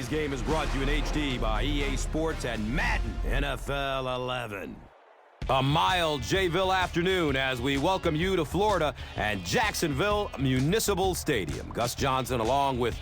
Today's game is brought to you in HD by EA Sports and Madden NFL 11. A mild Jayville afternoon as we welcome you to Florida and Jacksonville Municipal Stadium. Gus Johnson along with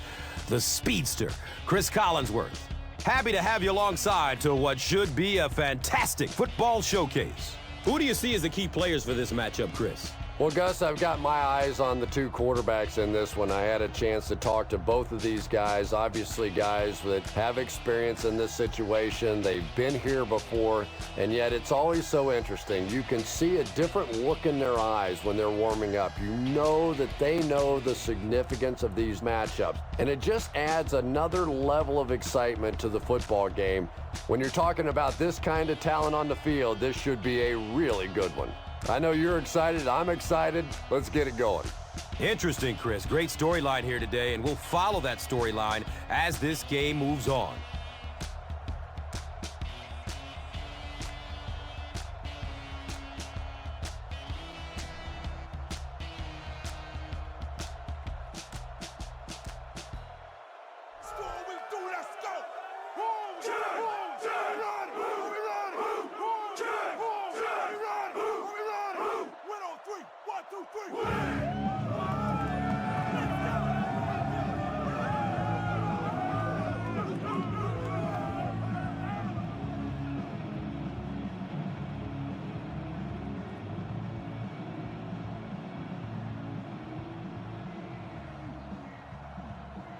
the speedster, Chris Collinsworth. Happy to have you alongside to what should be a fantastic football showcase. Who do you see as the key players for this matchup, Chris? Well, Gus, I've got my eyes on the two quarterbacks in this one. I had a chance to talk to both of these guys, obviously guys that have experience in this situation. They've been here before, and yet it's always so interesting. You can see a different look in their eyes when they're warming up. You know that they know the significance of these matchups, and it just adds another level of excitement to the football game. When you're talking about this kind of talent on the field, this should be a really good one. I know you're excited. I'm excited. Let's get it going. Interesting, Chris. Great storyline here today, and we'll follow that storyline as this game moves on.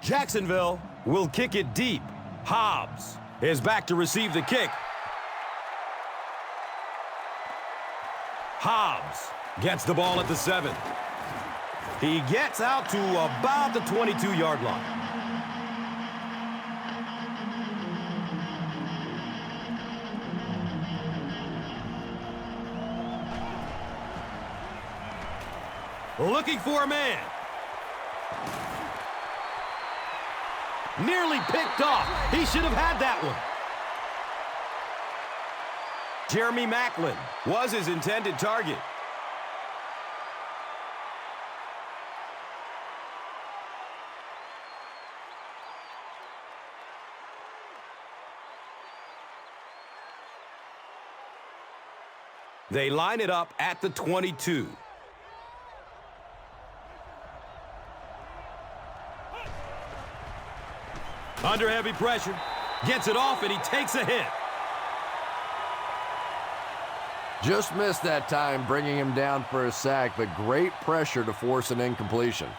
Jacksonville will kick it deep. Hobbs is back to receive the kick. Hobbs gets the ball at the 7. He gets out to about the 22-yard line. Looking for a man. Nearly picked off. He should have had that one. Jeremy Maclin was his intended target. They line it up at the 22. Under heavy pressure, gets it off, and he takes a hit. Just missed that time, bringing him down for a sack, but great pressure to force an incompletion.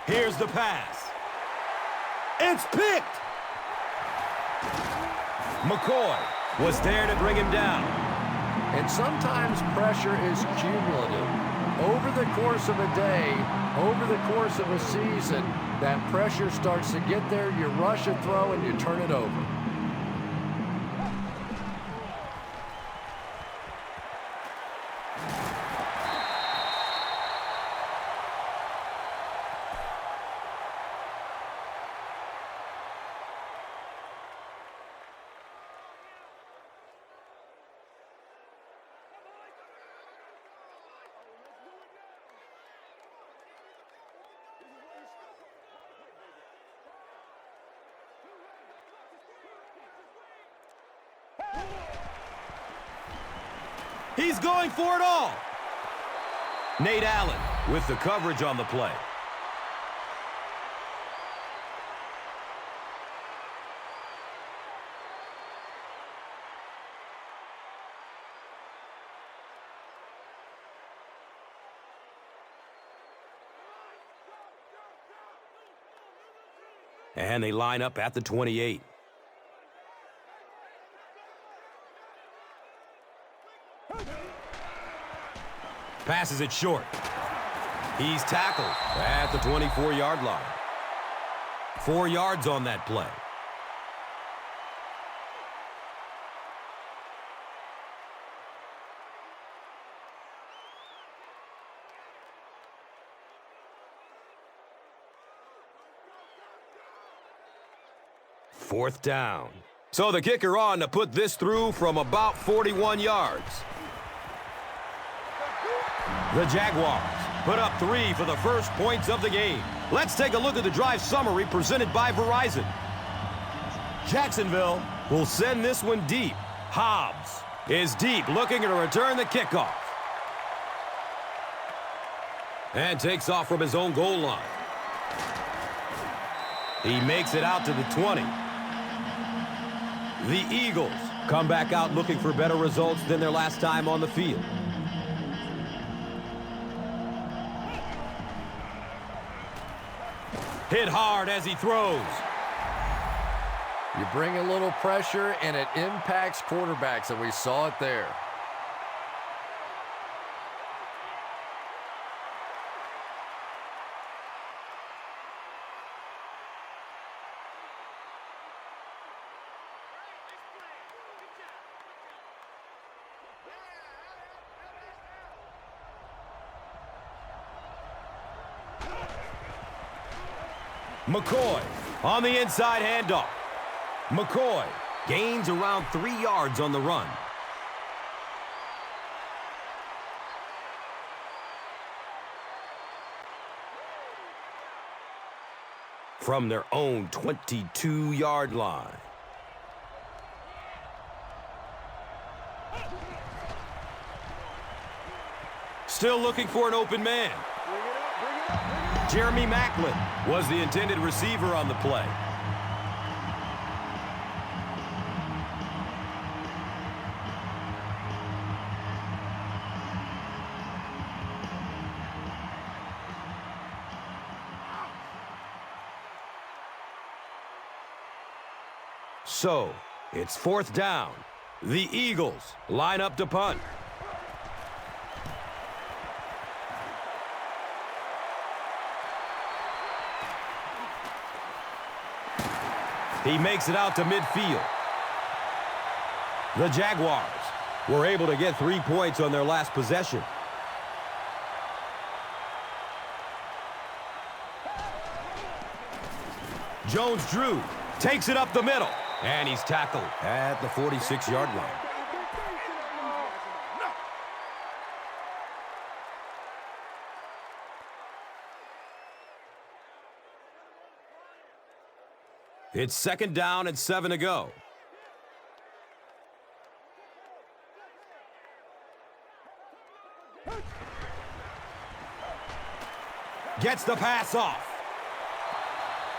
Here's the pass. It's picked. McCoy was there to bring him down. And sometimes pressure is cumulative. Over the course of a day, over the course of a season, that pressure starts to get there, you rush a throw, and you turn it over. He's going for it all. Nate Allen with the coverage on the play. And they line up at the 28. Passes it short. He's tackled at the 24-yard line. 4 yards on that play. 4th down. So the kicker on to put this through from about 41 yards. The Jaguars put up 3 for the first points of the game. Let's take a look at the drive summary presented by Verizon. Jacksonville will send this one deep. Hobbs is deep, looking to return the kickoff. And takes off from his own goal line. He makes it out to the 20. The Eagles come back out looking for better results than their last time on the field. Hit hard as he throws. You bring a little pressure, and it impacts quarterbacks, and we saw it there. McCoy on the inside handoff. McCoy gains around 3 yards on the run. From their own 22-yard line. Still looking for an open man. Jeremy Maclin was the intended receiver on the play. So, it's 4th down. The Eagles line up to punt. He makes it out to midfield. The Jaguars were able to get 3 points on their last possession. Jones-Drew takes it up the middle, and he's tackled at the 46-yard line. It's 2nd down and 7 to go. Gets the pass off.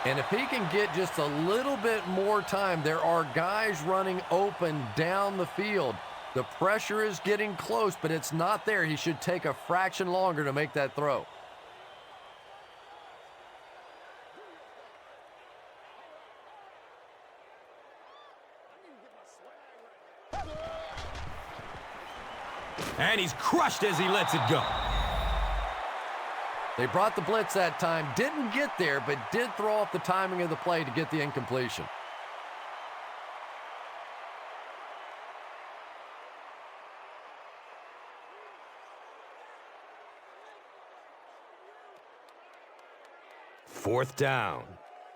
And if he can get just a little bit more time, there are guys running open down the field. The pressure is getting close, but it's not there. He should take a fraction longer to make that throw. And he's crushed as he lets it go. They brought the blitz that time, didn't get there, but did throw off the timing of the play to get the incompletion. Fourth down.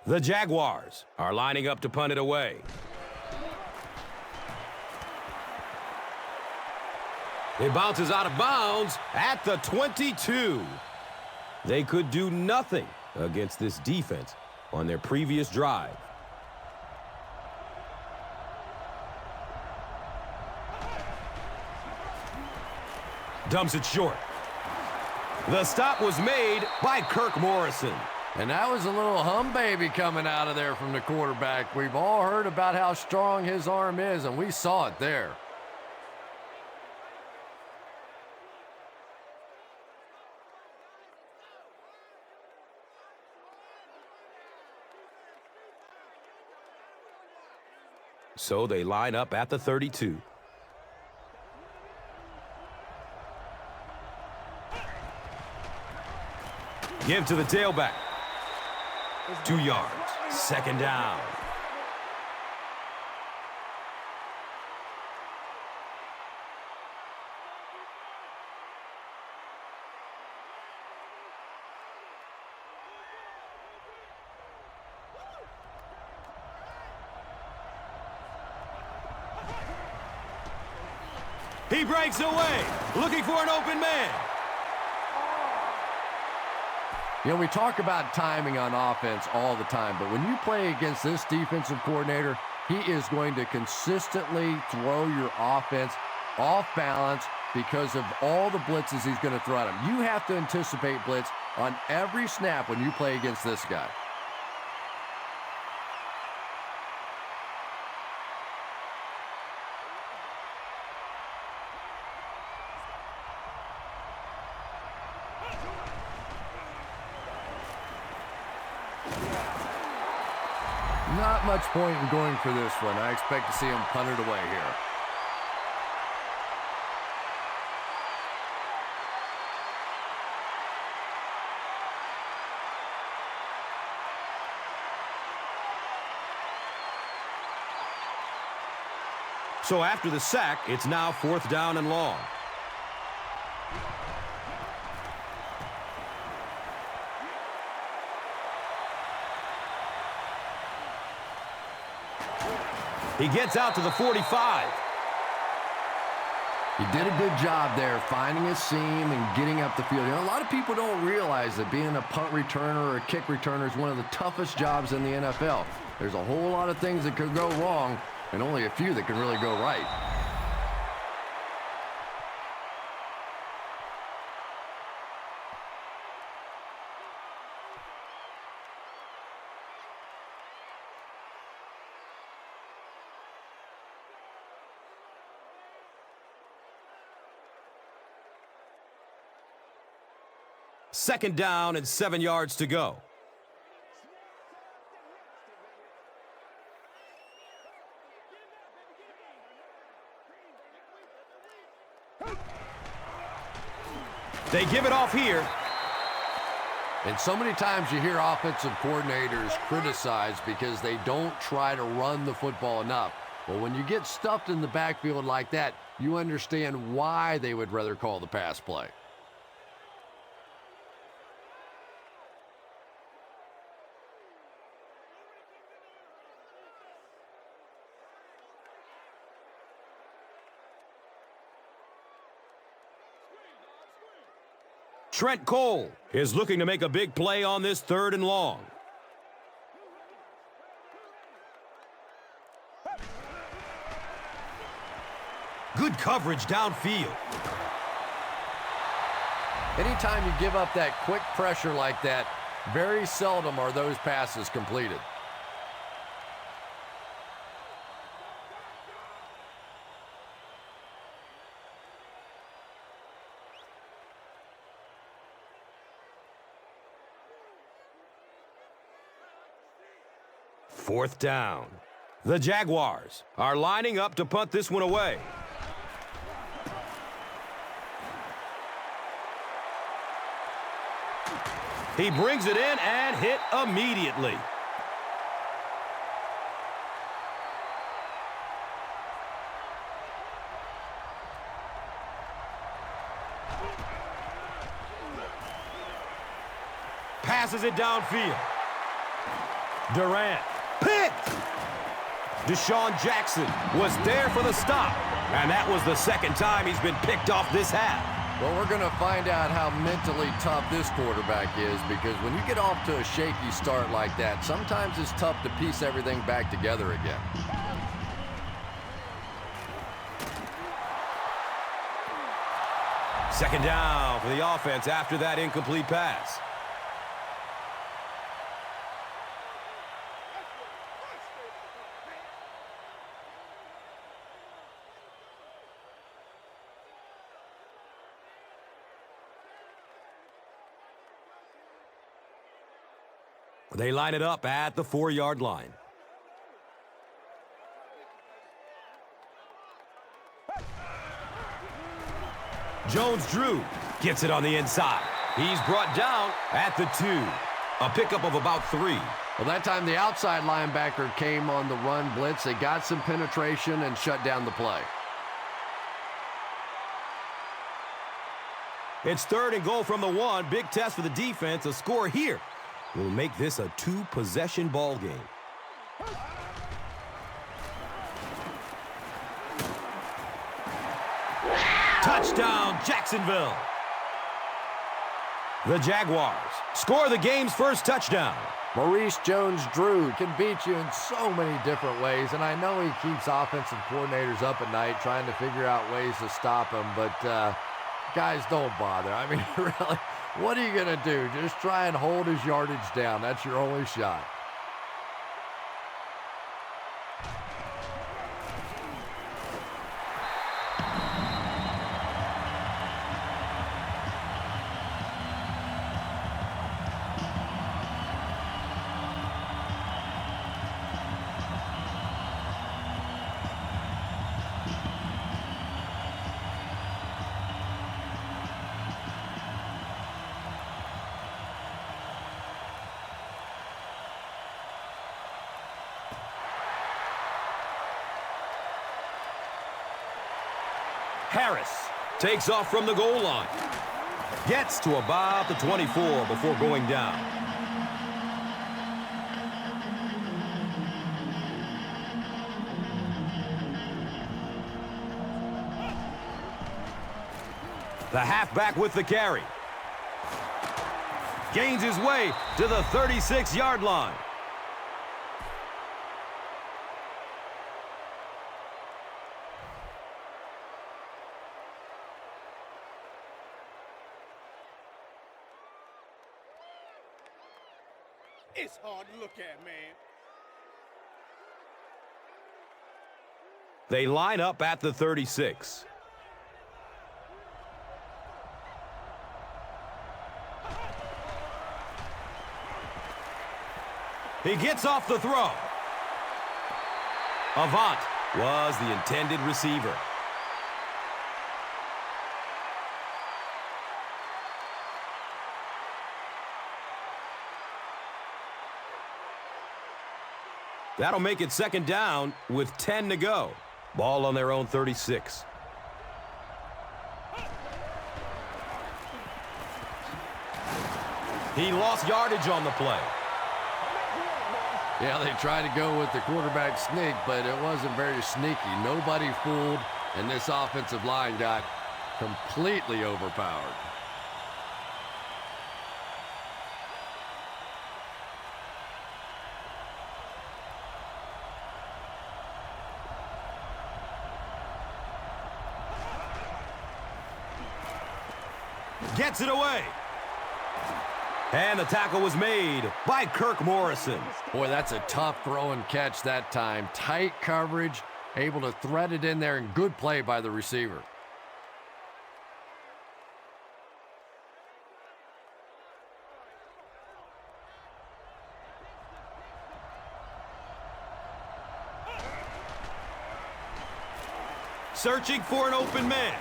The Jaguars are lining up to punt it away. It bounces out of bounds at the 22. They could do nothing against this defense on their previous drive. Dumps it short. The stop was made by Kirk Morrison. And that was a little hum baby coming out of there from the quarterback. We've all heard about how strong his arm is, and we saw it there. So they line up at the 32. Give to the tailback. 2 yards. Second down. He breaks away, looking for an open man. You know, we talk about timing on offense all the time, but when you play against this defensive coordinator, he is going to consistently throw your offense off balance because of all the blitzes he's going to throw at him. You have to anticipate blitz on every snap when you play against this guy. Not much point in going for this one. I expect to see him punt it away here. So after the sack, it's now 4th down and long. He gets out to the 45. He did a good job there finding a seam and getting up the field. You know, a lot of people don't realize that being a punt returner or a kick returner is one of the toughest jobs in the NFL. There's a whole lot of things that could go wrong and only a few that can really go right. Second down and 7 yards to go. They give it off here. And so many times you hear offensive coordinators criticized because they don't try to run the football enough. Well, when you get stuffed in the backfield like that, you understand why they would rather call the pass play. Trent Cole is looking to make a big play on this 3rd and long. Good coverage downfield. Anytime you give up that quick pressure like that, very seldom are those passes completed. Fourth down. The Jaguars are lining up to punt this one away. He brings it in and hit immediately. Passes it downfield. Durant. Picked! Deshaun Jackson was there for the stop, and that was the second time he's been picked off this half. Well, we're going to find out how mentally tough this quarterback is, because when you get off to a shaky start like that, sometimes it's tough to piece everything back together again. Second down for the offense after that incomplete pass. They line it up at the 4-yard line. Jones-Drew gets it on the inside. He's brought down at the 2. A pickup of about 3. Well, that time the outside linebacker came on the run blitz. They got some penetration and shut down the play. It's 3rd and goal from the 1. Big test for the defense. A score here will make this a 2-possession ball game. Touchdown, Jacksonville. The Jaguars score the game's first touchdown. Maurice Jones-Drew can beat you in so many different ways, and I know he keeps offensive coordinators up at night trying to figure out ways to stop him, but guys, don't bother. I mean, really, what are you going to do? Just try and hold his yardage down. That's your only shot. Harris takes off from the goal line. Gets to about the 24 before going down. The halfback with the carry. Gains his way to the 36-yard line. It's hard to look at, man. They line up at the 36. He gets off the throw. Avant was the intended receiver. That'll make it second down with 10 to go. Ball on their own 36. He lost yardage on the play. Yeah, they tried to go with the quarterback sneak, but it wasn't very sneaky. Nobody fooled, and this offensive line got completely overpowered. Gets it away. And the tackle was made by Kirk Morrison. Boy, that's a tough throw and catch that time. Tight coverage, able to thread it in there, and good play by the receiver. Searching for an open man.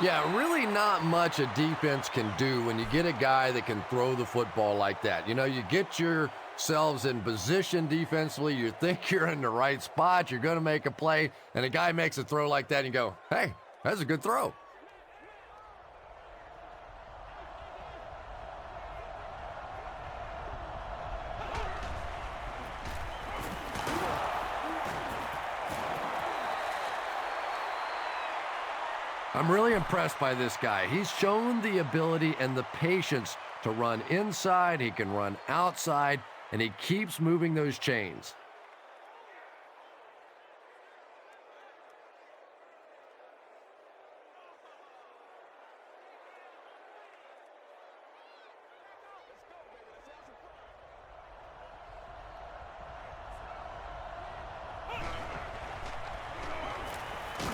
Yeah, really not much a defense can do when you get a guy that can throw the football like that. You know, you get yourselves in position defensively, you think you're in the right spot, you're going to make a play, and a guy makes a throw like that, and you go, hey, that's a good throw. I'm really impressed by this guy. He's shown the ability and the patience to run inside, he can run outside, and he keeps moving those chains.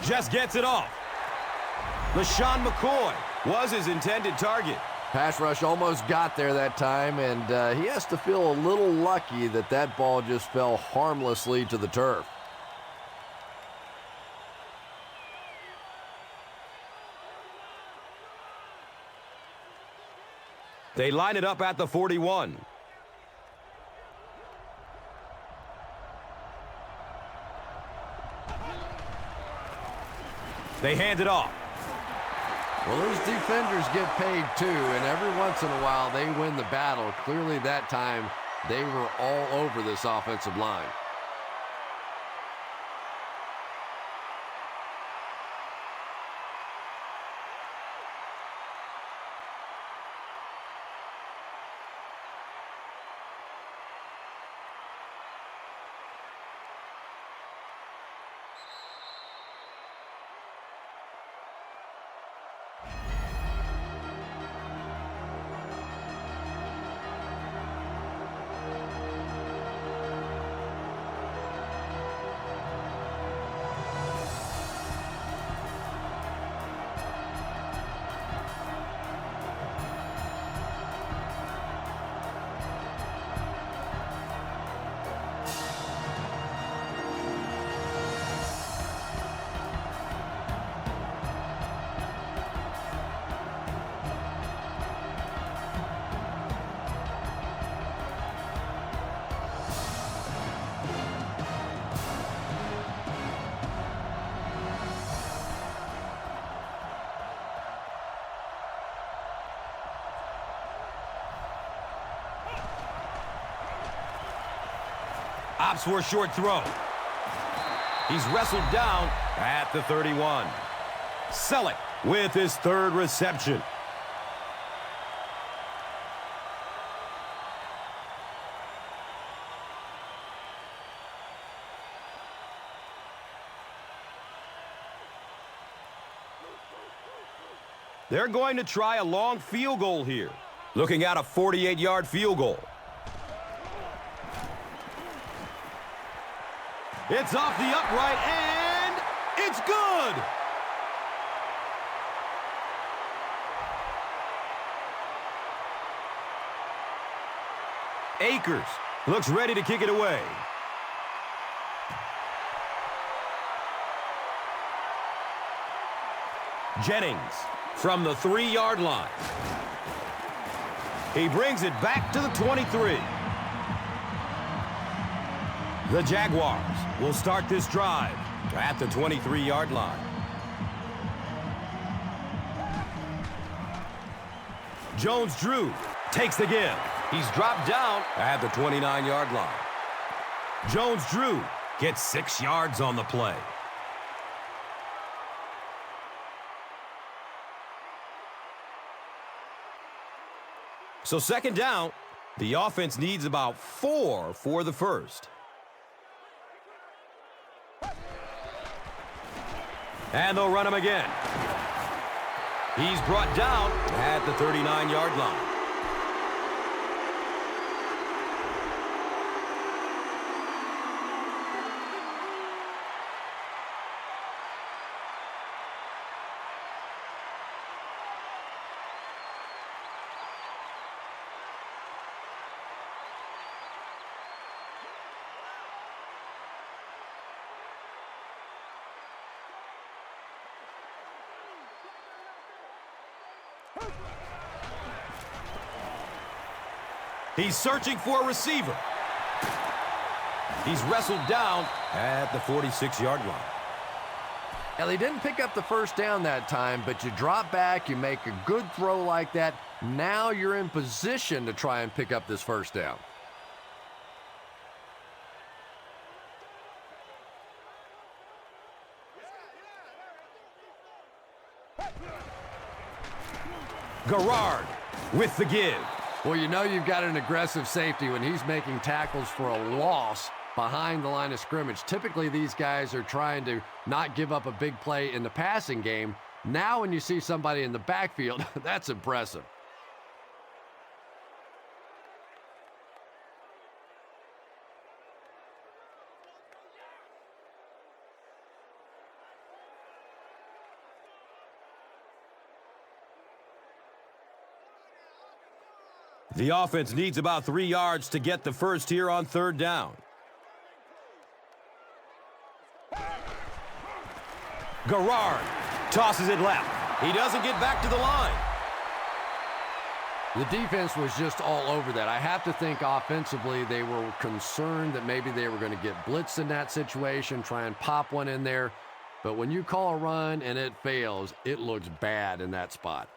Just gets it off. LaShawn McCoy was his intended target. Pass rush almost got there that time, and he has to feel a little lucky that that ball just fell harmlessly to the turf. They line it up at the 41. They hand it off. Well, those defenders get paid too, and every once in a while they win the battle. Clearly that time they were all over this offensive line. Opts for a short throw. He's wrestled down at the 31. Selleck with his third reception. They're going to try a long field goal here. Looking at a 48-yard field goal. It's off the upright, and it's good! Akers looks ready to kick it away. Jennings from the 3-yard line. He brings it back to the 23. The Jaguars will start this drive at the 23-yard line. Jones-Drew takes the give. He's dropped down at the 29-yard line. Jones-Drew gets 6 yards on the play. So second down, the offense needs about 4 for the first. And they'll run him again. He's brought down at the 39-yard line. He's searching for a receiver. He's wrestled down at the 46-yard line. Now, they didn't pick up the first down that time, but you drop back, you make a good throw like that. Now you're in position to try and pick up this first down. Garrard with the give. Well, you know you've got an aggressive safety when he's making tackles for a loss behind the line of scrimmage. Typically, these guys are trying to not give up a big play in the passing game. Now, when you see somebody in the backfield, that's impressive. The offense needs about 3 yards to get the first here on third down. Garrard tosses it left. He doesn't get back to the line. The defense was just all over that. I have to think offensively they were concerned that maybe they were going to get blitzed in that situation, try and pop one in there. But when you call a run and it fails, it looks bad in that spot.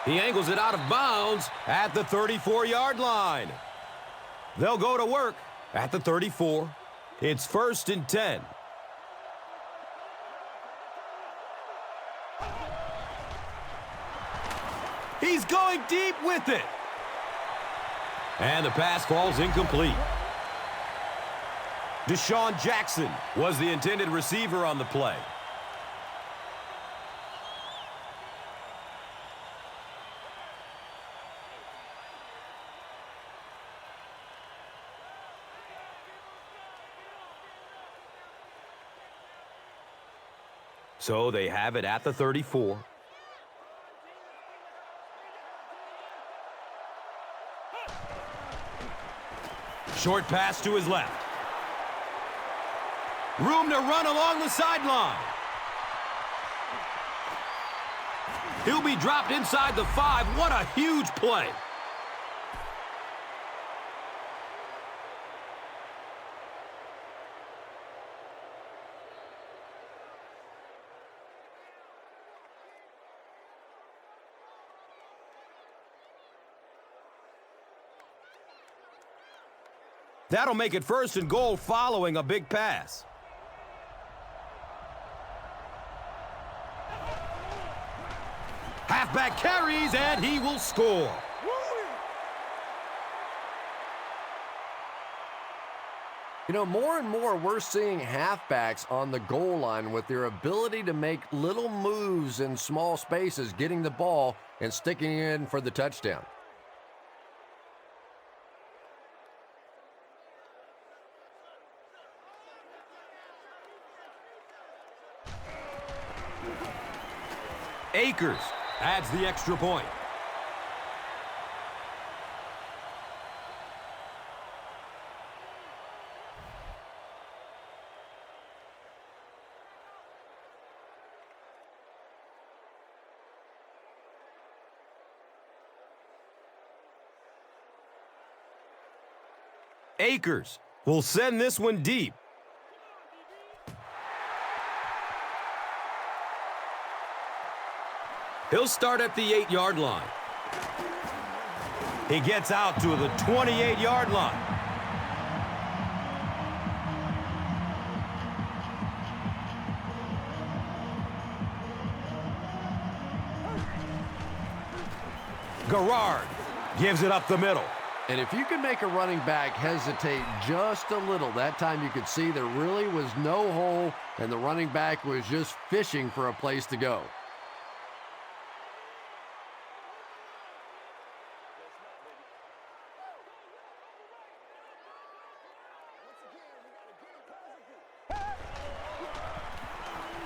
He angles it out of bounds at the 34-yard line. They'll go to work at the 34. It's 1st and 10. He's going deep with it. And the pass falls incomplete. Deshaun Jackson was the intended receiver on the play. So they have it at the 34. Short pass to his left. Room to run along the sideline. He'll be dropped inside the 5. What a huge play. That'll make it 1st and goal following a big pass. Halfback carries, and he will score. You know, more and more we're seeing halfbacks on the goal line with their ability to make little moves in small spaces, getting the ball and sticking it in for the touchdown. Akers adds the extra point. Akers will send this one deep. He'll start at the 8-yard line. He gets out to the 28-yard line. Garrard gives it up the middle. And if you can make a running back hesitate just a little, that time you could see there really was no hole, and the running back was just fishing for a place to go.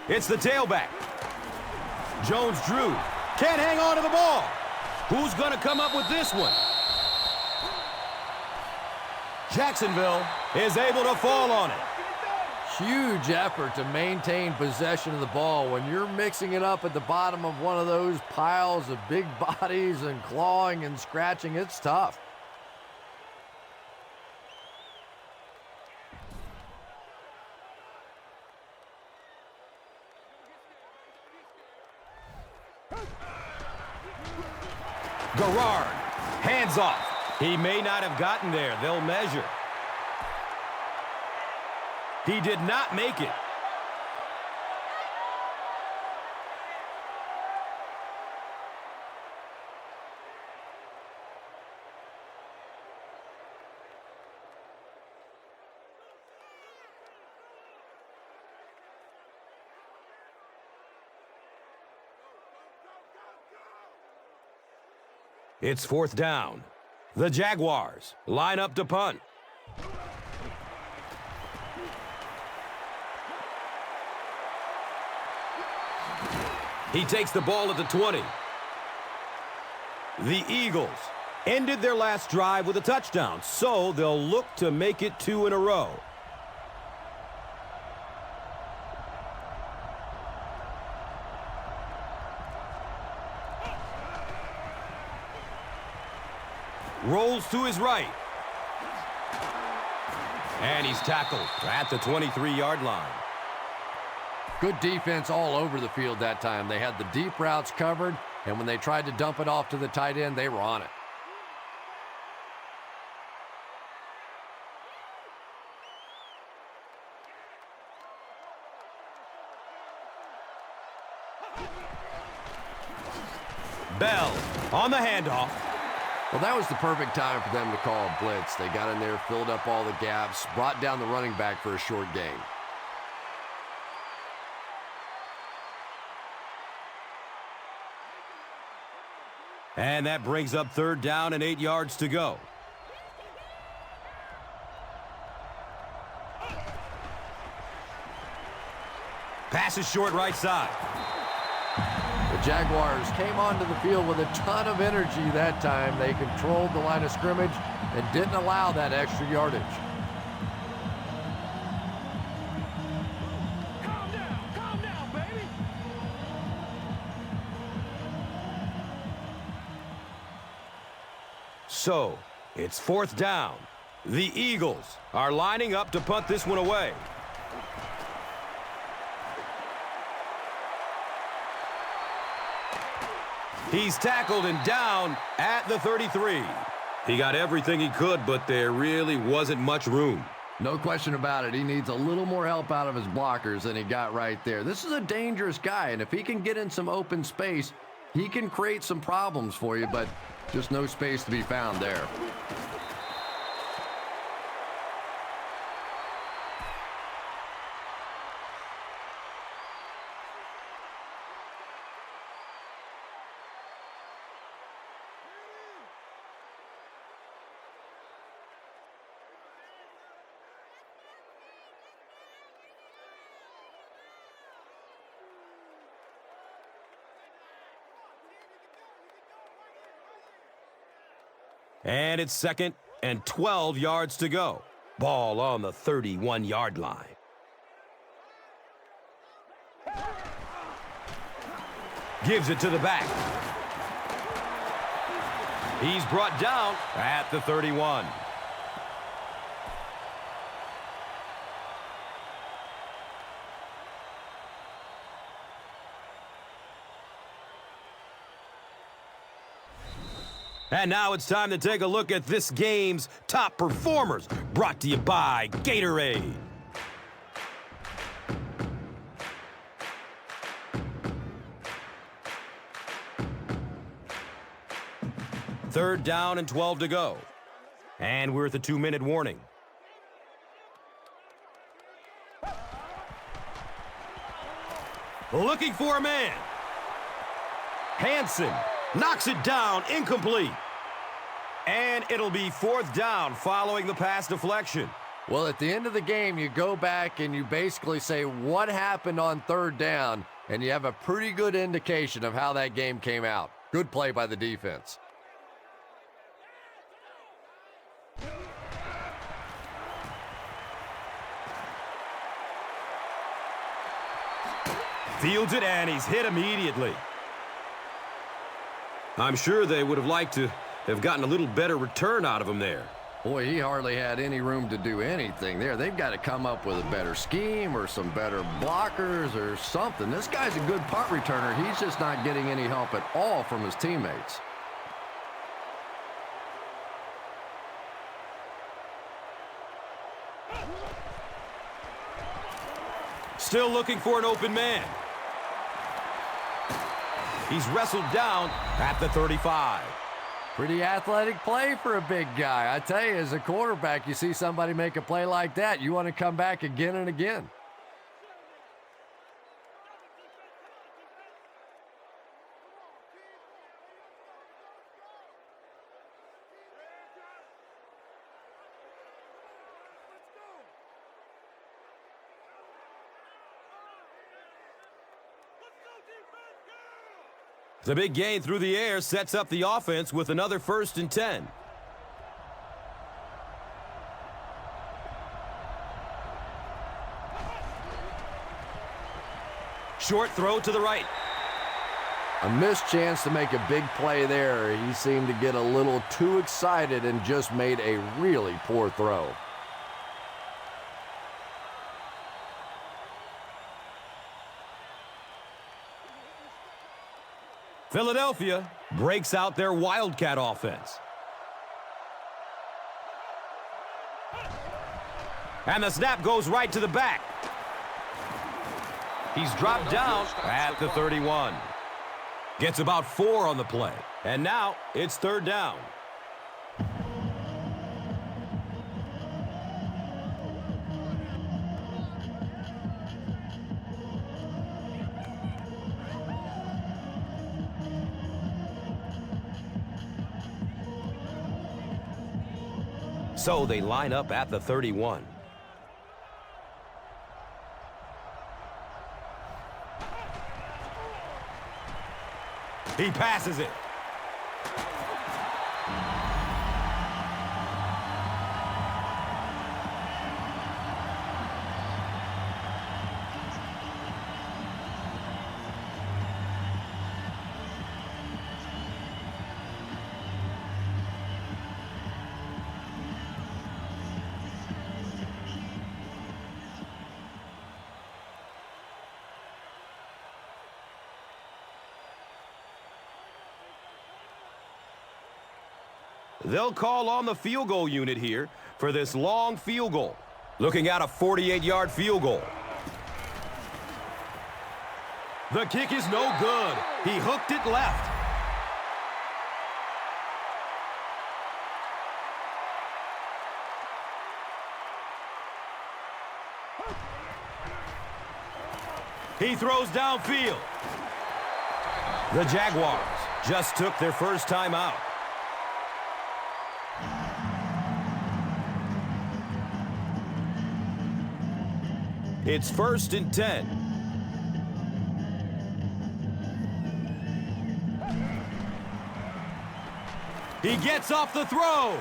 It's the tailback. Jones-Drew can't hang on to the ball. Who's going to come up with this one? Jacksonville is able to fall on it. Huge effort to maintain possession of the ball. When you're mixing it up at the bottom of one of those piles of big bodies and clawing and scratching, it's tough. Garrard, hands off. He may not have gotten there. They'll measure. He did not make it. It's 4th down. The Jaguars line up to punt. He takes the ball at the 20. The Eagles ended their last drive with a touchdown, so they'll look to make it 2 in a row. Rolls to his right. And he's tackled at the 23-yard line. Good defense all over the field that time. They had the deep routes covered, and when they tried to dump it off to the tight end, they were on it. Bell on the handoff. Well, that was the perfect time for them to call a blitz. They got in there, filled up all the gaps, brought down the running back for a short gain. And that brings up 3rd down and 8 yards to go. Pass is short right side. The Jaguars came onto the field with a ton of energy that time. They controlled the line of scrimmage and didn't allow that extra yardage. Calm down, baby. So, it's 4th down. The Eagles are lining up to punt this one away. He's tackled and down at the 33. He got everything he could, but there really wasn't much room. No question about it. He needs a little more help out of his blockers than he got right there. This is a dangerous guy, and if he can get in some open space, he can create some problems for you, but just no space to be found there. And it's 2nd and 12 yards to go. Ball on the 31-yard line. Gives it to the back. He's brought down at the 31. And now it's time to take a look at this game's top performers, brought to you by Gatorade. Third down and 12 to go. And we're at the 2-minute warning. Looking for a man. Hansen knocks it down, incomplete. And it'll be 4th down following the pass deflection. Well, at the end of the game, you go back and you basically say what happened on 3rd down, and you have a pretty good indication of how that game came out. Good play by the defense. Fields it, and he's hit immediately. I'm sure they would have liked to have gotten a little better return out of him there. Boy, he hardly had any room to do anything there. They've got to come up with a better scheme or some better blockers or something. This guy's a good punt returner. He's just not getting any help at all from his teammates. Still looking for an open man. He's wrestled down at the 35. Pretty athletic play for a big guy. I tell you, as a quarterback, you see somebody make a play like that, you want to come back again and again. The big gain through the air sets up the offense with another 1st and 10. Short throw to the right. A missed chance to make a big play there. He seemed to get a little too excited and just made a really poor throw. Philadelphia breaks out their Wildcat offense. And the snap goes right to the back. He's dropped down at the 31. Gets about 4 on the play. And now it's 3rd down. So they line up at the 31. He passes it. they'll call on the field goal unit here for this long field goal. Looking at a 48-yard field goal. The kick is no good. He hooked it left. He throws downfield. The Jaguars just took their first time out. It's 1st and 10. He gets off the throw.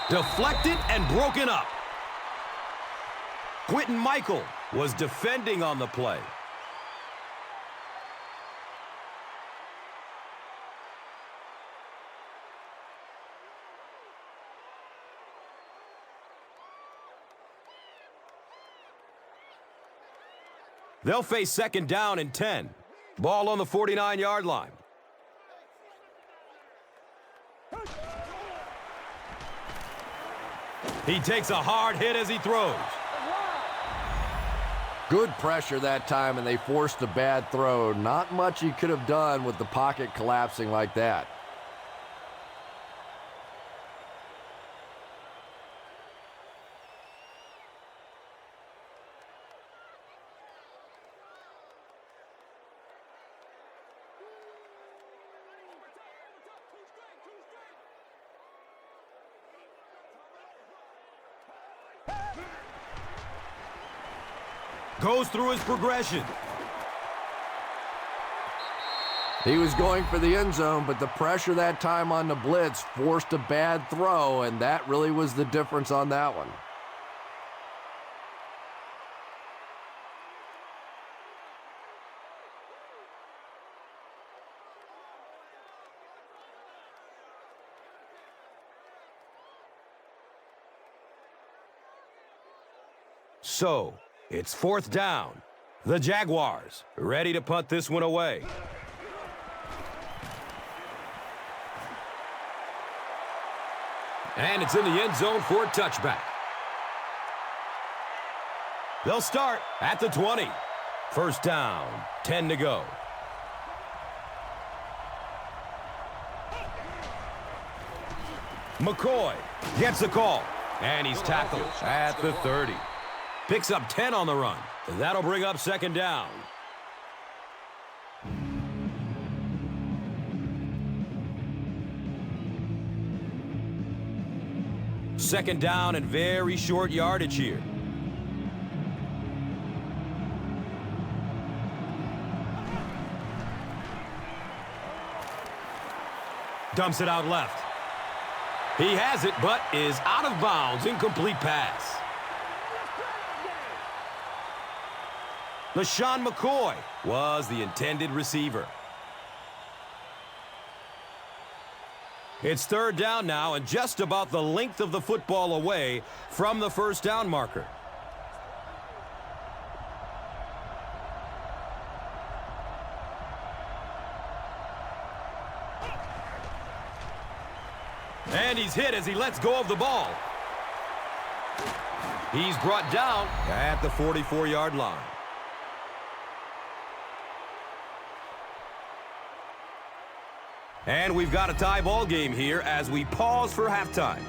Deflected and broken up. Quentin Michael was defending on the play. They'll face 2nd down and 10. Ball on the 49-yard line. He takes a hard hit as he throws. Good pressure that time, and they forced a bad throw. Not much he could have done with the pocket collapsing like that. Goes through his progression. He was going for the end zone, but the pressure that time on the blitz forced a bad throw, and that really was the difference on that one. So, it's 4th down. The Jaguars ready to punt this one away. And it's in the end zone for a touchback. They'll start at the 20. 1st down, 10 to go. McCoy gets the call, and he's tackled at the 30. Picks up 10 on the run. That'll bring up 2nd down. Second down and very short yardage here. Dumps it out left. He has it, but is out of bounds. Incomplete pass. LaShawn McCoy was the intended receiver. It's 3rd down now and just about the length of the football away from the 1st down marker. And he's hit as he lets go of the ball. He's brought down at the 44-yard line. And we've got a tie ball game here as we pause for halftime.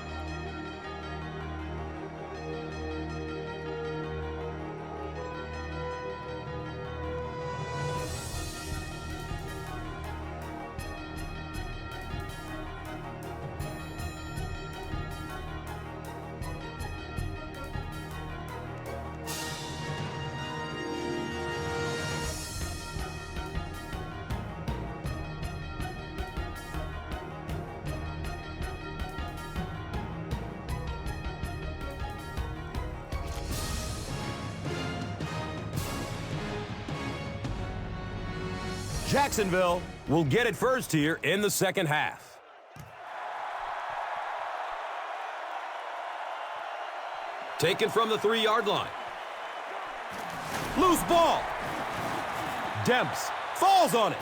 Jacksonville will get it first here in the 2nd half. Taken from the 3-yard line. Loose ball. Demps falls on it.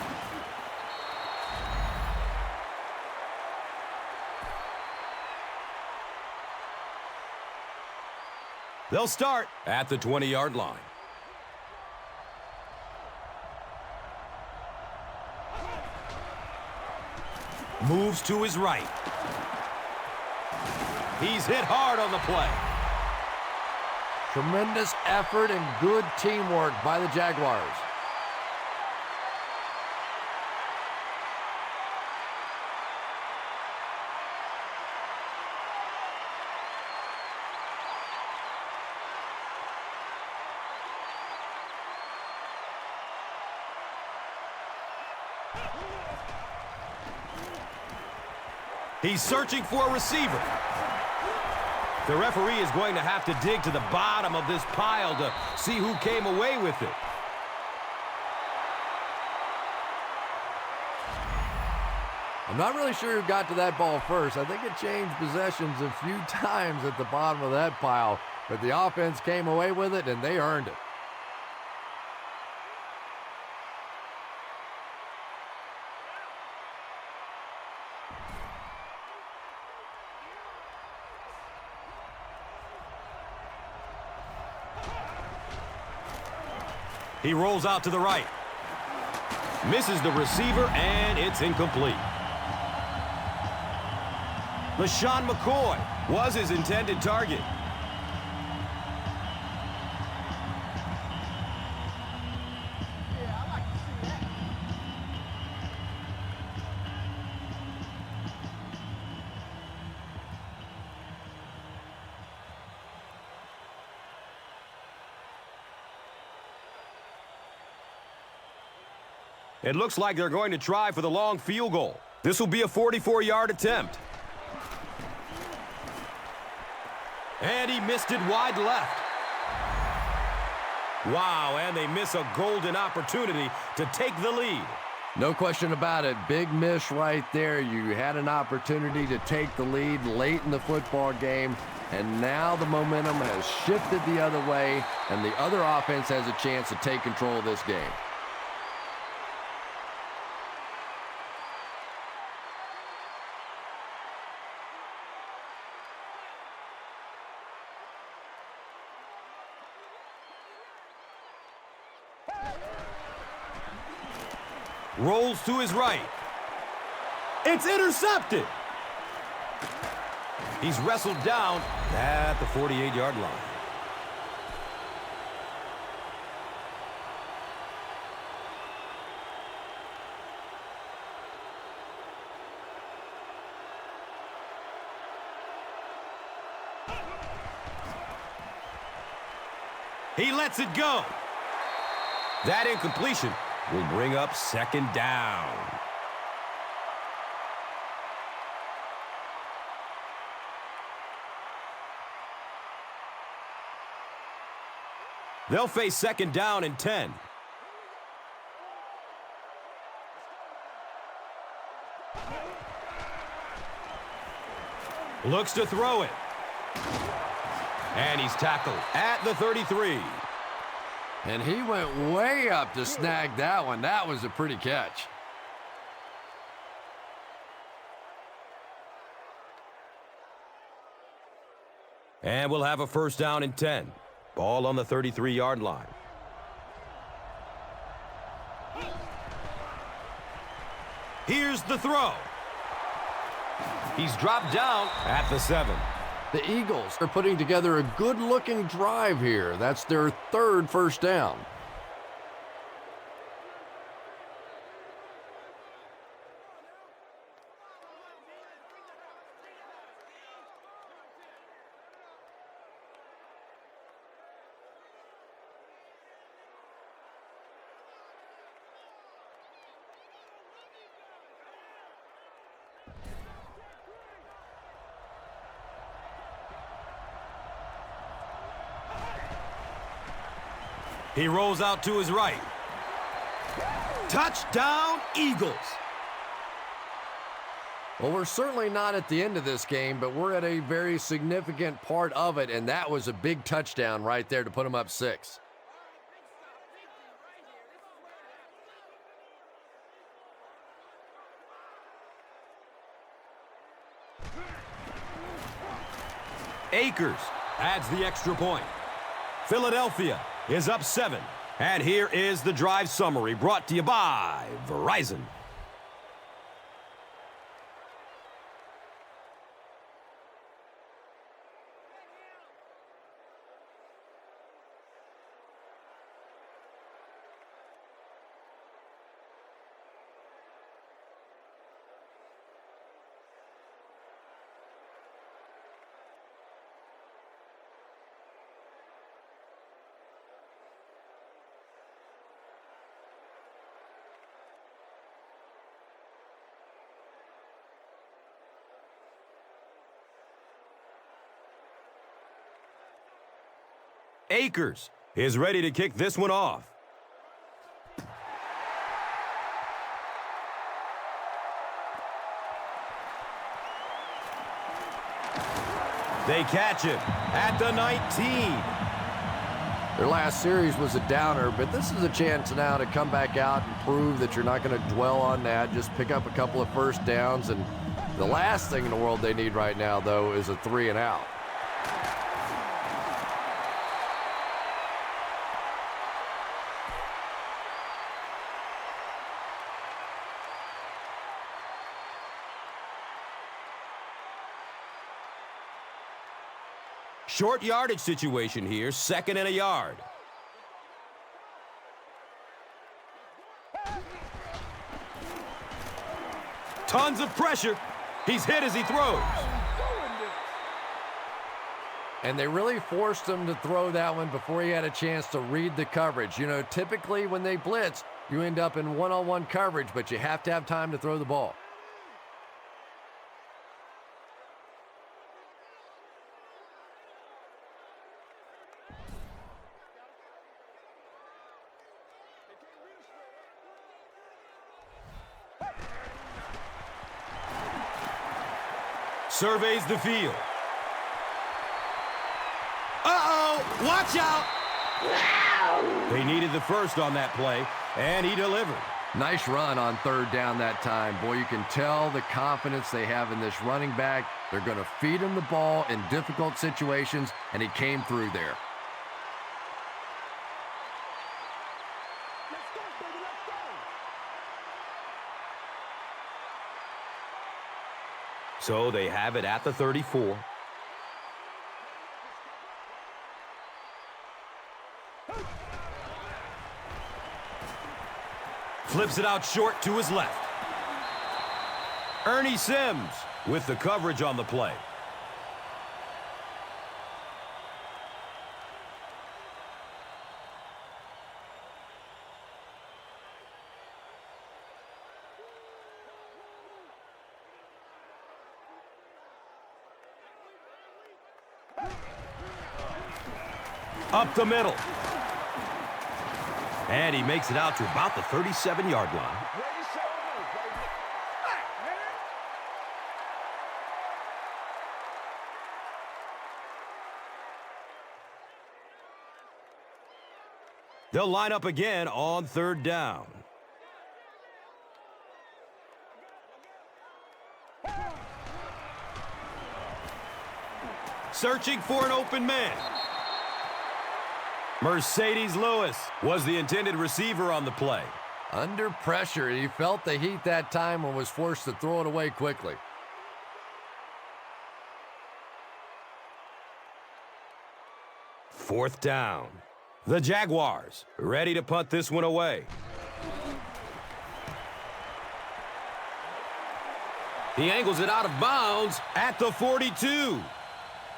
They'll start at the 20-yard line. Moves to his right. He's hit hard on the play. Tremendous effort and good teamwork by the Jaguars. He's searching for a receiver. The referee is going to have to dig to the bottom of this pile to see who came away with it. I'm not really sure who got to that ball first. I think it changed possessions a few times at the bottom of that pile, but the offense came away with it, and they earned it. He rolls out to the right. Misses the receiver, and it's incomplete. LaShawn McCoy was his intended target. It looks like they're going to try for the long field goal. This will be a 44-yard attempt. And he missed it wide left. Wow, and they miss a golden opportunity to take the lead. No question about it. Big miss right there. You had an opportunity to take the lead late in the football game, and now the momentum has shifted the other way, and the other offense has a chance to take control of this game. Rolls to his right. It's intercepted. He's wrestled down at the 48-yard line. He lets it go. That incompletion will bring up second down. They'll face second down and 10. Looks to throw it. And he's tackled at the 33. And he went way up to snag that one. That was a pretty catch. And we'll have a first down and 10. Ball on the 33-yard line. Here's the throw. He's dropped down at the 7. The Eagles are putting together a good-looking drive here. That's their third first down. He rolls out to his right. Touchdown, Eagles. Well, we're certainly not at the end of this game, but we're at a very significant part of it, and that was a big touchdown right there to put them up 6. Akers adds the extra point. Philadelphia is up 7. And here is the drive summary brought to you by Verizon. Akers is ready to kick this one off. They catch him at the 19. Their last series was a downer, but this is a chance now to come back out and prove that you're not going to dwell on that. Just pick up a couple of first downs, and the last thing in the world they need right now, though, is a 3-and-out. Short yardage situation here, 2nd and a yard. Tons of pressure. He's hit as he throws. And they really forced him to throw that one before he had a chance to read the coverage. You know, typically when they blitz, you end up in one-on-one coverage, but you have to have time to throw the ball. Surveys the field. Uh-oh! Watch out! They needed the first on that play, and he delivered. Nice run on 3rd down that time. Boy, you can tell the confidence they have in this running back. They're going to feed him the ball in difficult situations, and he came through there. So they have it at the 34. Flips it out short to his left. Ernie Sims with the coverage on the play. Up the middle. And he makes it out to about the 37-yard line. They'll line up again on 3rd down. Searching for an open man. Mercedes Lewis was the intended receiver on the play. Under pressure, he felt the heat that time and was forced to throw it away quickly. Fourth down. The Jaguars ready to punt this one away. He angles it out of bounds at the 42.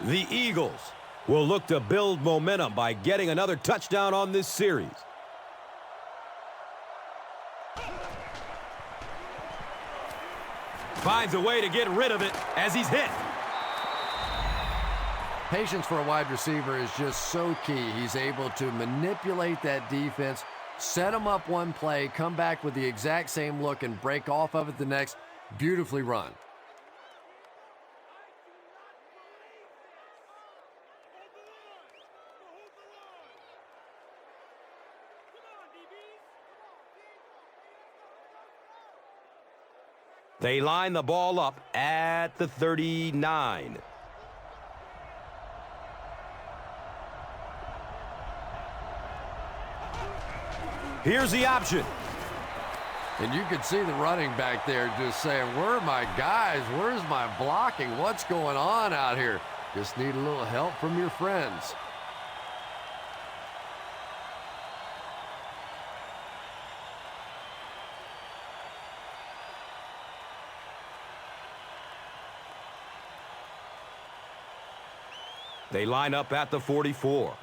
The Eagles will look to build momentum by getting another touchdown on this series. Finds a way to get rid of it as he's hit. Patience for a wide receiver is just so key. He's able to manipulate that defense, set them up one play, come back with the exact same look, and break off of it the next. Beautifully run. They line the ball up at the 39. Here's the option. And you can see the running back there just saying, where are my guys? Where's my blocking? What's going on out here? Just need a little help from your friends. They line up at the 44.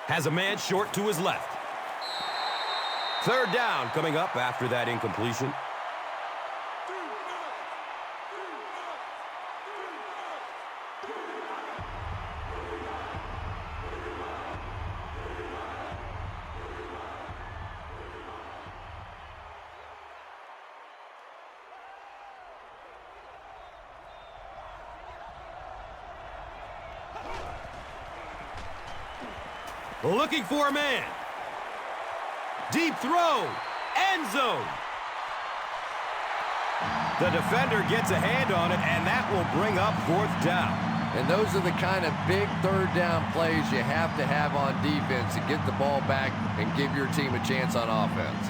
Has a man short to his left. Third down coming up after that incompletion. Looking for a man. Deep throw. End zone. The defender gets a hand on it, and that will bring up fourth down. And those are the kind of big third down plays you have to have on defense to get the ball back and give your team a chance on offense.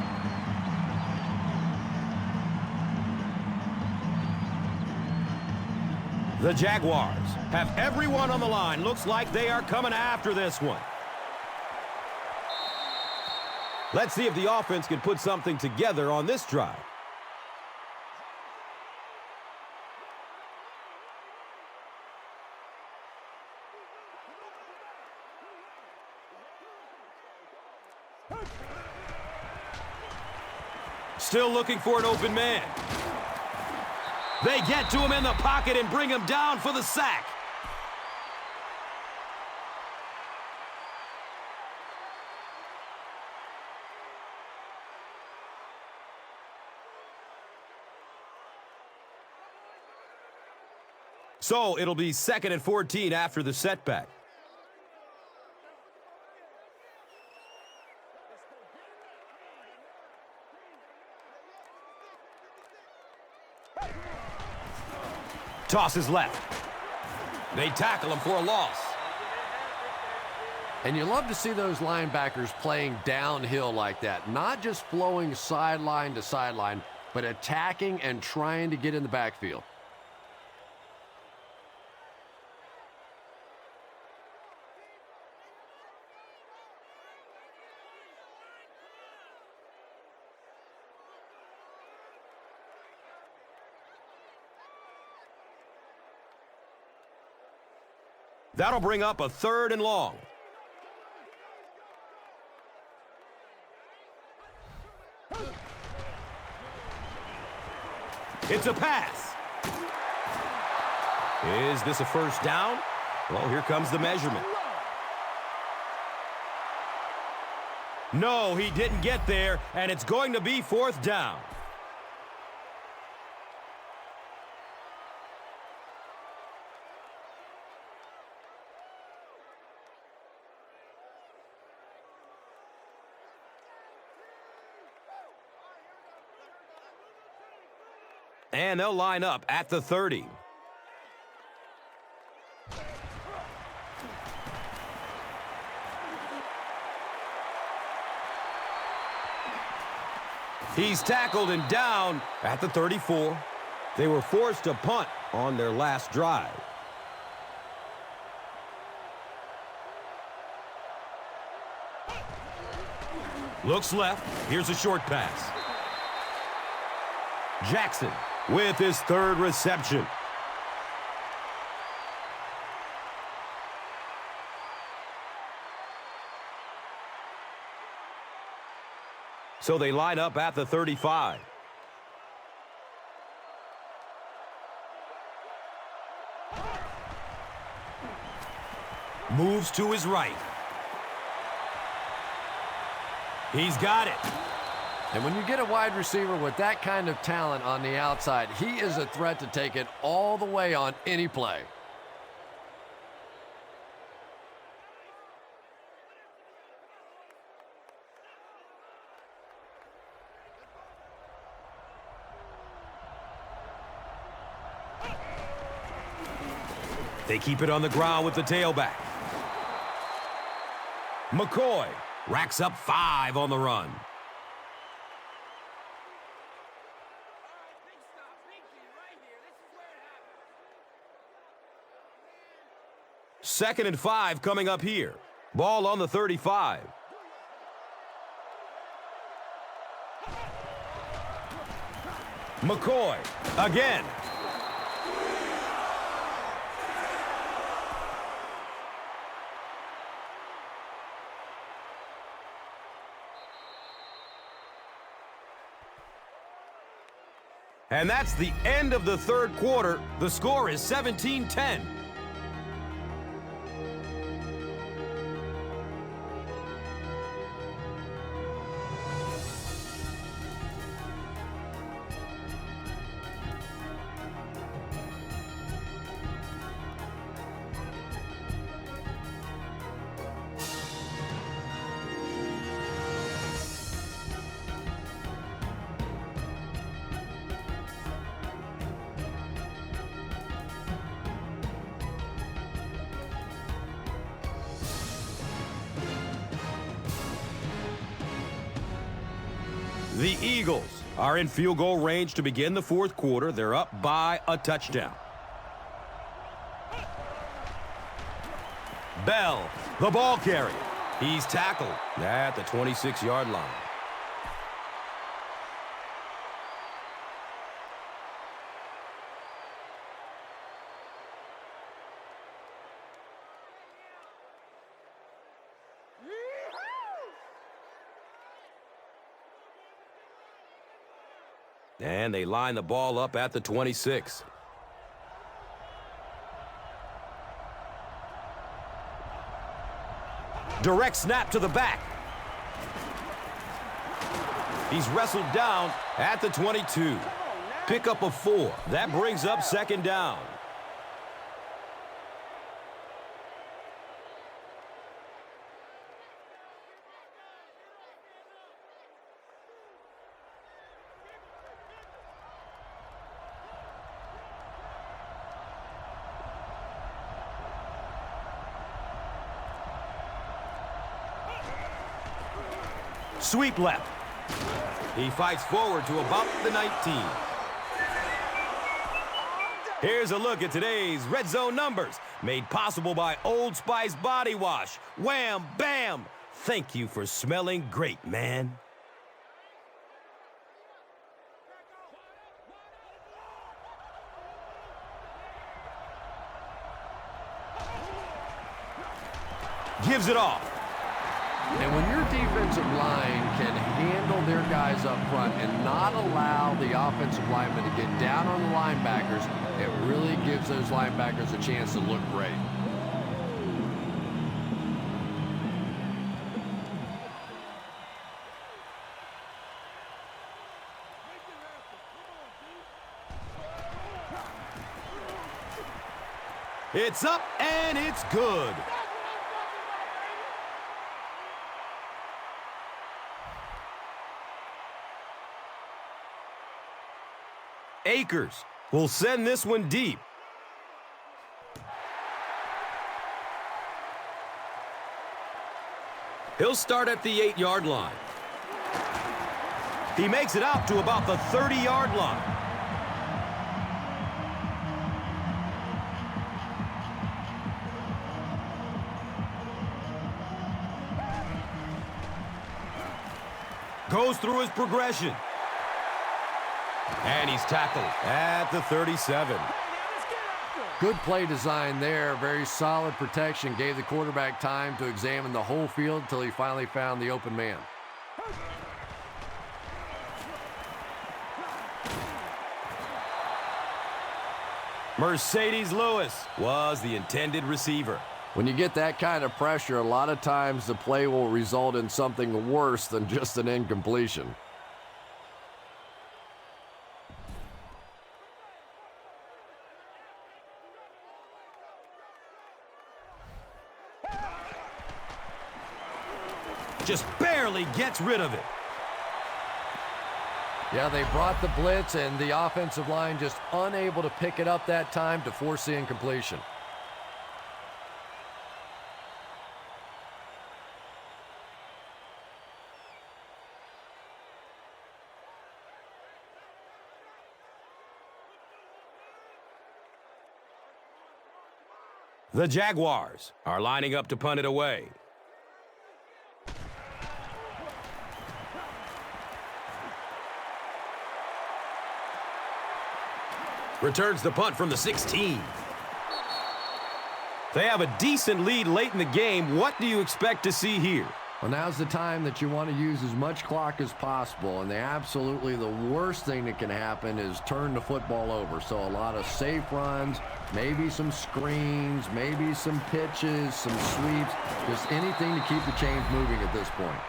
The Jaguars have everyone on the line. Looks like they are coming after this one. Let's see if the offense can put something together on this drive. Still looking for an open man. They get to him in the pocket and bring him down for the sack. So it'll be 2nd and 14 after the setback. Tosses left. They tackle him for a loss. And you love to see those linebackers playing downhill like that. Not just flowing sideline to sideline, but attacking and trying to get in the backfield. That'll bring up a 3rd and long. It's a pass. Is this a first down? Well, here comes the measurement. No, he didn't get there, and it's going to be 4th down. And they'll line up at the 30. He's tackled and down at the 34. They were forced to punt on their last drive. Looks left. Here's a short pass. Jackson with his 3rd reception. So they line up at the 35. Moves to his right. He's got it. And when you get a wide receiver with that kind of talent on the outside, he is a threat to take it all the way on any play. They keep it on the ground with the tailback. McCoy racks up 5 on the run. Second and 5 coming up here. Ball on the 35. McCoy again. And that's the end of the third quarter. The score is 17-10. The Eagles are in field goal range to begin the fourth quarter. They're up by a touchdown. Bell, the ball carrier. He's tackled at the 26-yard line. And they line the ball up at the 26. Direct snap to the back. He's wrestled down at the 22. Pickup of 4. That brings up second down. Sweep left. He fights forward to about the 19. Here's a look at today's Red Zone numbers, made possible by Old Spice Body Wash. Wham, bam! Thank you for smelling great, man. Gives it off. And when your defensive line can handle their guys up front and not allow the offensive linemen to get down on the linebackers, it really gives those linebackers a chance to look great. It's up and it's good. Akers will send this one deep. He'll start at the 8-yard line. He makes it out to about the 30-yard line. Goes through his progression. And he's tackled at the 37. Good play design there. Very solid protection. Gave the quarterback time to examine the whole field until he finally found the open man. Mercedes Lewis was the intended receiver. When you get that kind of pressure, a lot of times the play will result in something worse than just an incompletion. Just barely gets rid of it. Yeah, they brought the blitz, and the offensive line just unable to pick it up that time to force the incompletion. The Jaguars are lining up to punt it away. Returns the punt from the 16. They have a decent lead late in the game. What do you expect to see here? Well, now's the time that you want to use as much clock as possible, and absolutely the worst thing that can happen is turn the football over. So a lot of safe runs, maybe some screens, maybe some pitches, some sweeps, just anything to keep the chains moving at this point.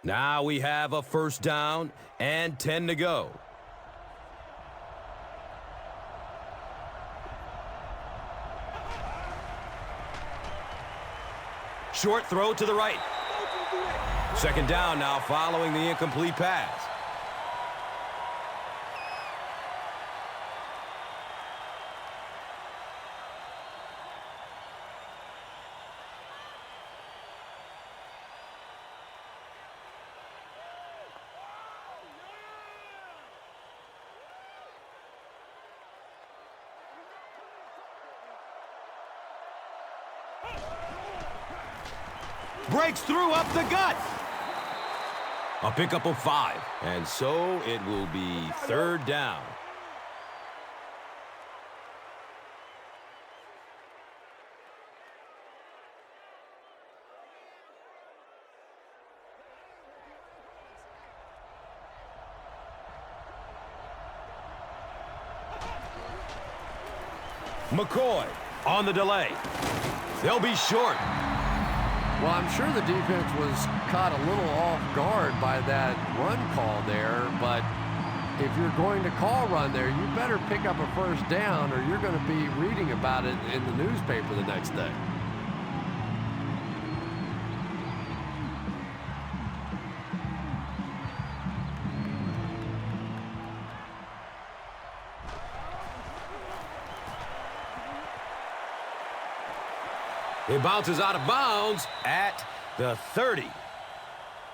Now we have a first down and 10 to go. Short throw to the right. Second down now following the incomplete pass. Breaks through up the gut. A pickup of 5. And so it will be third down. McCoy on the delay. They'll be short. Well, I'm sure the defense was caught a little off guard by that run call there, but if you're going to call run there, you better pick up a first down or you're going to be reading about it in the newspaper the next day. It bounces out of bounds at the 30.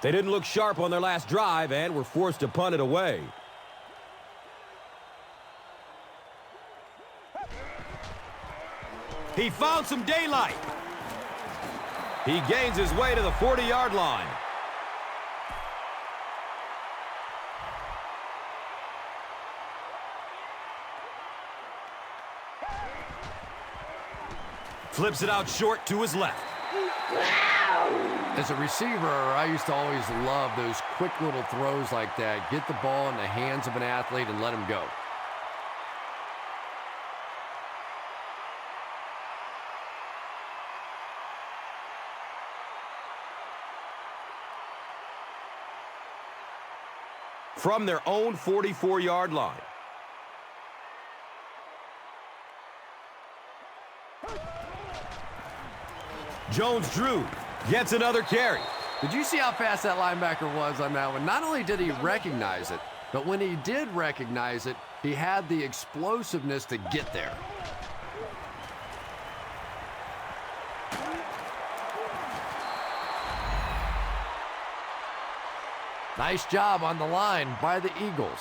They didn't look sharp on their last drive and were forced to punt it away. He found some daylight. He gains his way to the 40-yard line. Flips it out short to his left. As a receiver, I used to always love those quick little throws like that. Get the ball in the hands of an athlete and let him go. From their own 44-yard line. Jones-Drew gets another carry. Did you see how fast that linebacker was on that one? Not only did he recognize it, but when he did recognize it, he had the explosiveness to get there. Nice job on the line by the Eagles.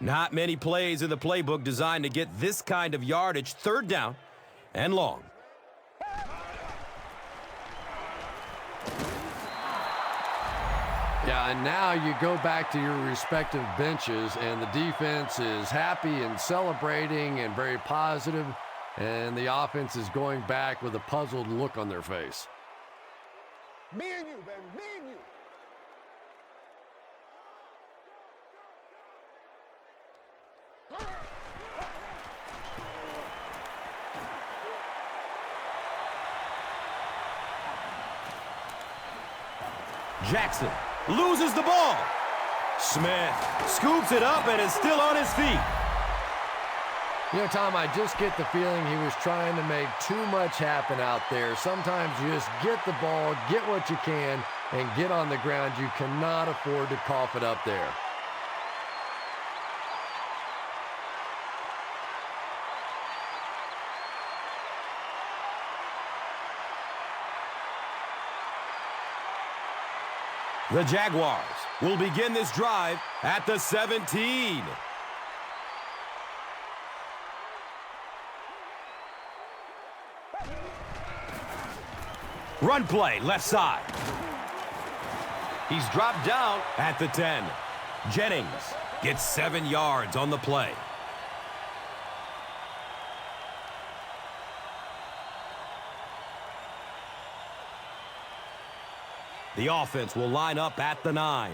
Not many plays in the playbook designed to get this kind of yardage. Third down and long. Yeah, and now you go back to your respective benches, and the defense is happy and celebrating and very positive, and the offense is going back with a puzzled look on their face. Me and you, baby. Me and you. Jackson loses the ball. Smith scoops it up and is still on his feet. You know, Tom, I just get the feeling he was trying to make too much happen out there. Sometimes you just get the ball, get what you can, and get on the ground. You cannot afford to cough it up there. The Jaguars will begin this drive at the 17. Run play, left side. He's dropped down at the 10. Jennings gets 7 yards on the play. The offense will line up at the 9.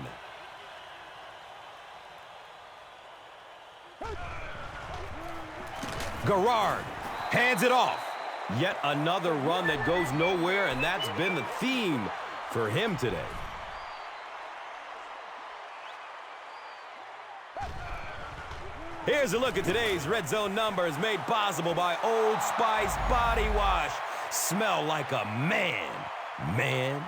Garrard hands it off. Yet another run that goes nowhere, and that's been the theme for him today. Here's a look at today's red zone numbers made possible by Old Spice Body Wash. Smell like a man, man.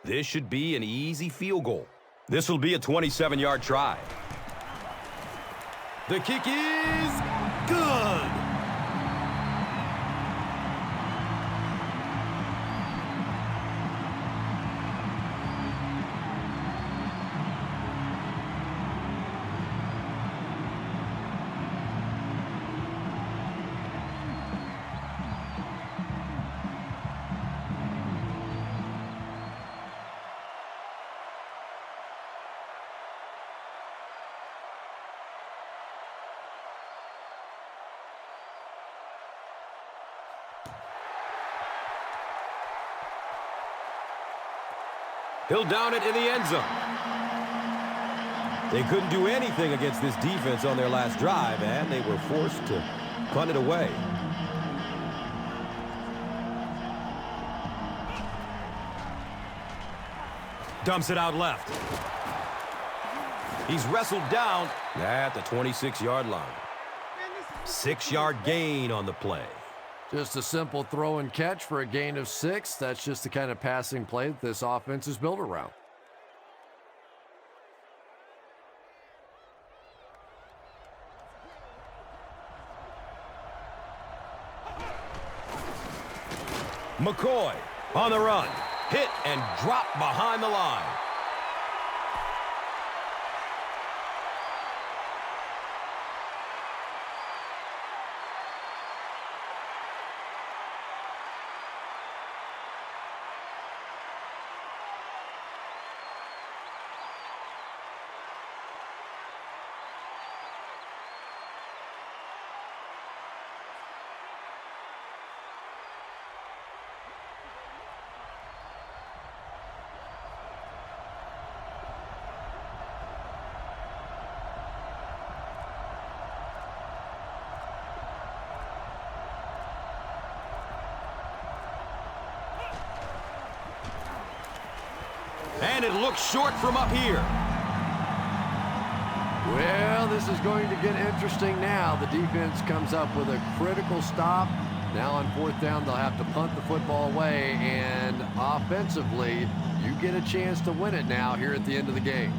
This should be an easy field goal. This will be a 27-yard try. The kick is good. He'll down it in the end zone. They couldn't do anything against this defense on their last drive, and they were forced to punt it away. Dumps it out left. He's wrestled down at the 26-yard line. 6-yard gain on the play. Just a simple throw and catch for a gain of 6. That's just the kind of passing play that this offense is built around. McCoy on the run. Hit and drop behind the line. And it looks short from up here. Well, this is going to get interesting now. The defense comes up with a critical stop. Now on 4th down, they'll have to punt the football away. And offensively, you get a chance to win it now here at the end of the game.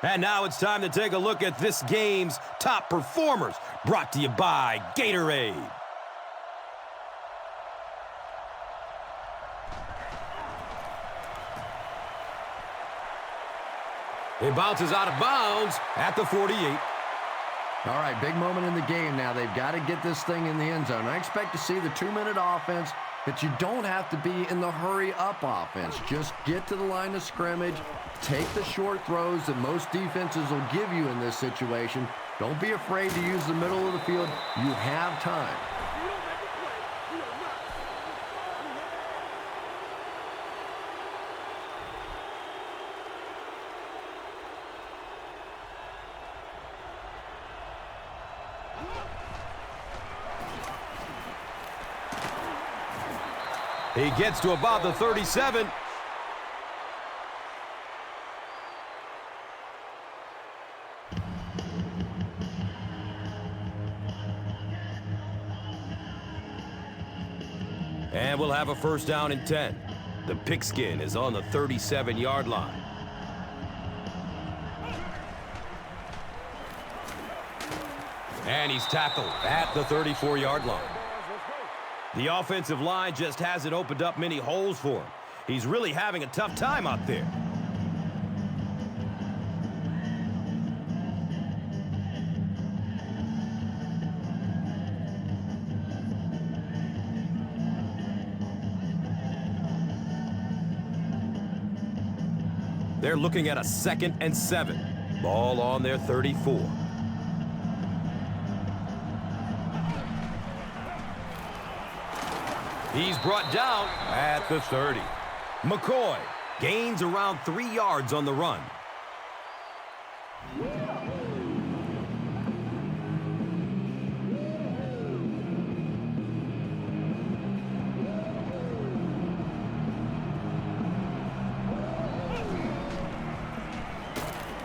And now it's time to take a look at this game's top performers, brought to you by Gatorade. It bounces out of bounds at the 48. All right, big moment in the game now. They've got to get this thing in the end zone. I expect to see the 2-minute offense, but you don't have to be in the hurry-up offense. Just get to the line of scrimmage, take the short throws that most defenses will give you in this situation. Don't be afraid to use the middle of the field. You have time. He gets to about the 37. And we'll have a first down and 10. The pigskin is on the 37-yard line. And he's tackled at the 34-yard line. The offensive line just hasn't opened up many holes for him. He's really having a tough time out there. They're looking at a 2nd and 7. Ball on their 34. He's brought down at the 30. McCoy gains around 3 yards on the run.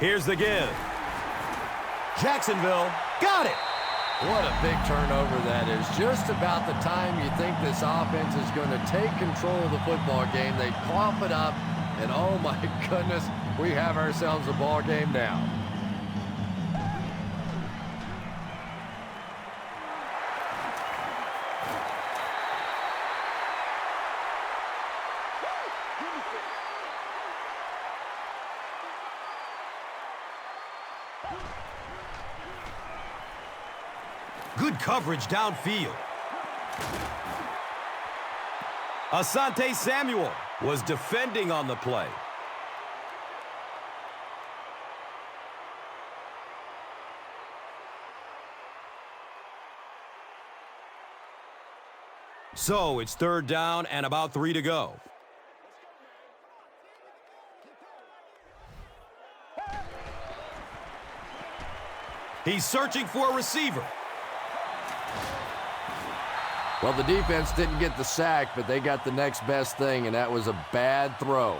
Here's the give. Jacksonville got it. What a big turnover that is. Just about the time you think this offense is going to take control of the football game, they cough it up, and oh my goodness, we have ourselves a ball game now. Good coverage downfield. Asante Samuel was defending on the play. So it's 3rd down and about 3 to go. He's searching for a receiver. Well, the defense didn't get the sack, but they got the next best thing, and that was a bad throw.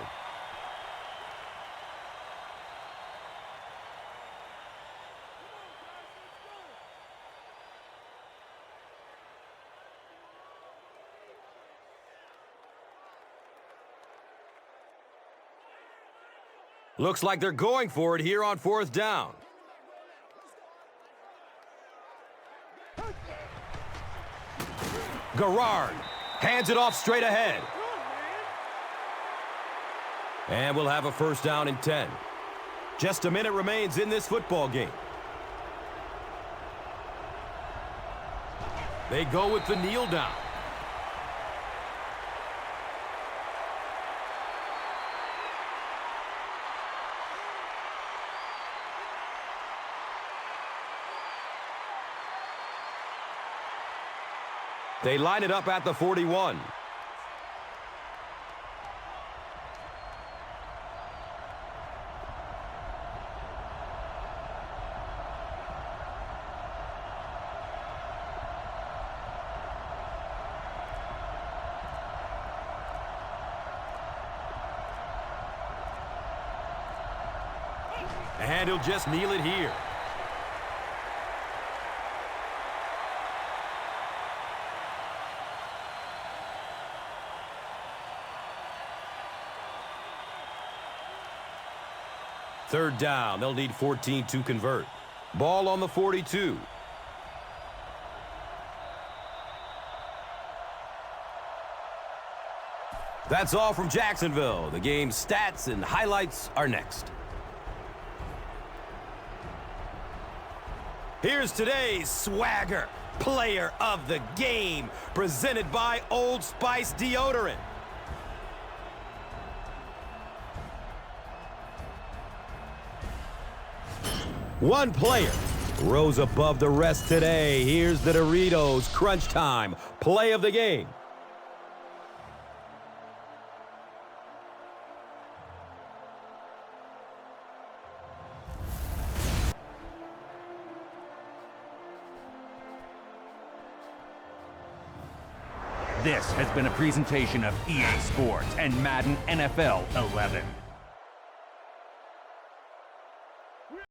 Looks like they're going for it here on 4th down. Garrard hands it off straight ahead. And we'll have a first down and 10. Just a minute remains in this football game. They go with the kneel down. They line it up at the 41. And he'll just kneel it here. Third down. They'll need 14 to convert. Ball on the 42. That's all from Jacksonville. The game's stats and highlights are next. Here's today's swagger player of the game, presented by Old Spice Deodorant. One player rose above the rest today. Here's the Doritos Crunch Time play of the game. This has been a presentation of EA Sports and Madden NFL 11.